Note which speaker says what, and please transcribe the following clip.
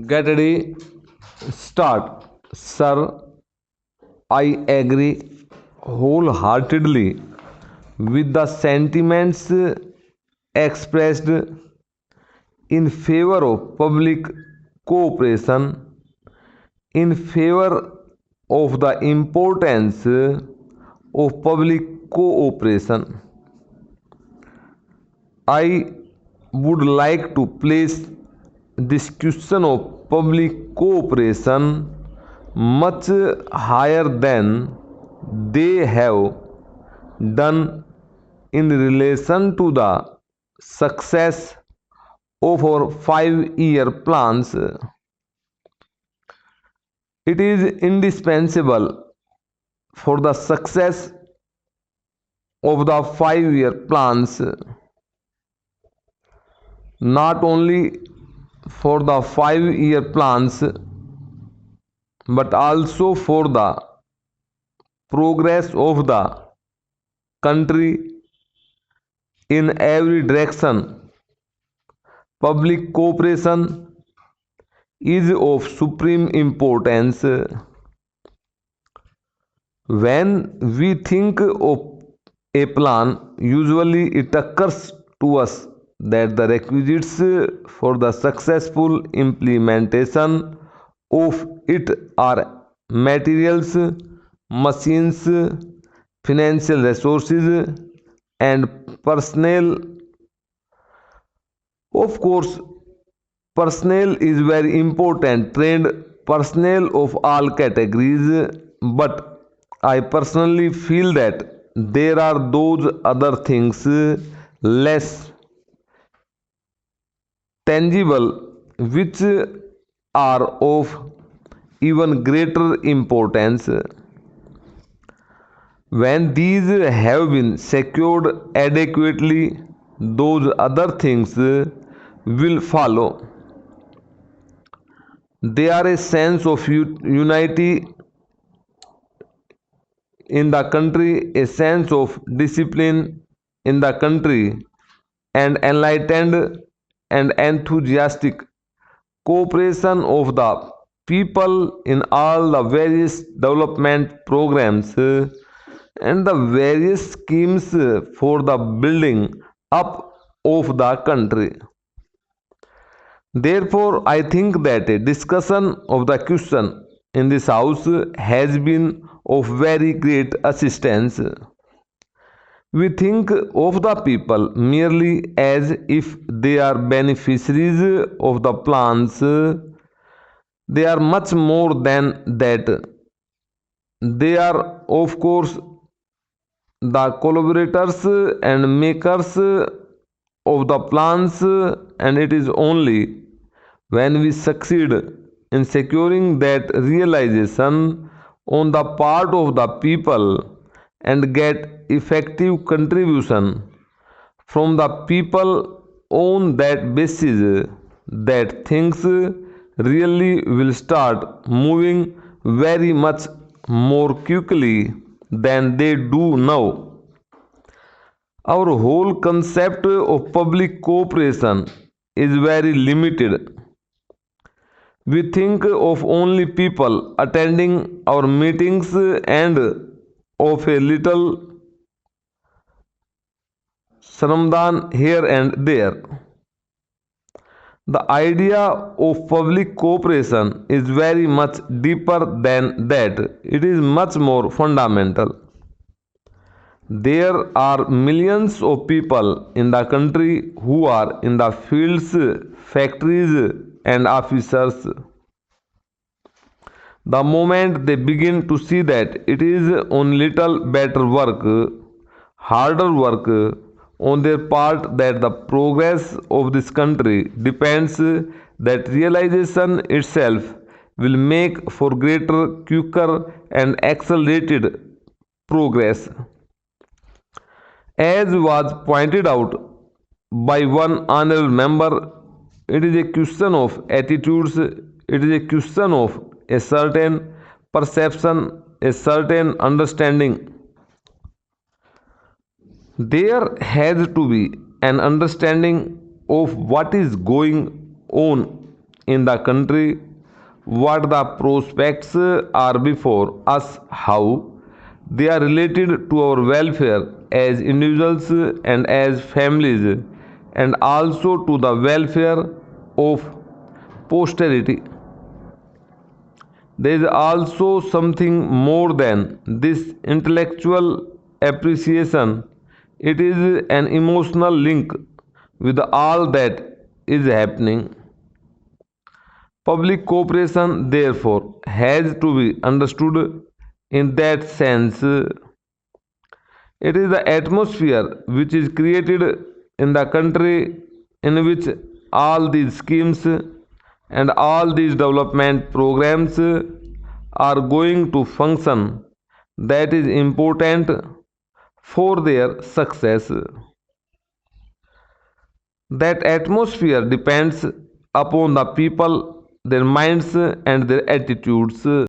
Speaker 1: Get ready, start. Sir, I agree wholeheartedly with the sentiments expressed in favor of public cooperation, in favor of the importance of public cooperation. I would like to place this question of public cooperation much higher than they have done in relation to the success of our 5-year plans. It is indispensable for the success of the 5-year plans, not only for the 5-year plans, but also for the progress of the country in every direction. Public cooperation is of supreme importance. When we think of a plan, usually it occurs to us that the requisites for the successful implementation of it are materials, machines, financial resources, and personnel. Of course, personnel is very important, trained personnel of all categories, but I personally feel that there are those other things less tangible which are of even greater importance. When these have been secured adequately, those other things will follow. They are a sense of unity in the country, a sense of discipline in the country, and enlightened and enthusiastic cooperation of the people in all the various development programs and the various schemes for the building up of the country. Therefore, I think that a discussion of the question in this house has been of very great assistance. We think of the people merely as if they are beneficiaries of the plans. They are much more than that. They are, of course, the collaborators and makers of the plans, and it is only when we succeed in securing that realization on the part of the people and get effective contribution from the people on that basis that things really will start moving very much more quickly than they do now. Our whole concept of public cooperation is very limited. We think of only people attending our meetings and of a little shramdan here and there. The idea of public cooperation is very much deeper than that. It is much more fundamental. There are millions of people in the country who are in the fields, factories, and officers. The moment they begin to see that it is on little better work, harder work on their part that the progress of this country depends, that realization itself will make for greater, quicker, and accelerated progress. As was pointed out by one honorable member, it is a question of attitudes, it is a question of a certain perception, a certain understanding. There has to be an understanding of what is going on in the country, what the prospects are before us, how they are related to our welfare as individuals and as families, and also to the welfare of posterity. There is also something more than this intellectual appreciation. It is an emotional link with all that is happening. Public cooperation, therefore, has to be understood in that sense. It is the atmosphere which is created in the country in which all these schemes and all these development programs are going to function that is important for their success. That atmosphere depends upon the people, their minds, and their attitudes.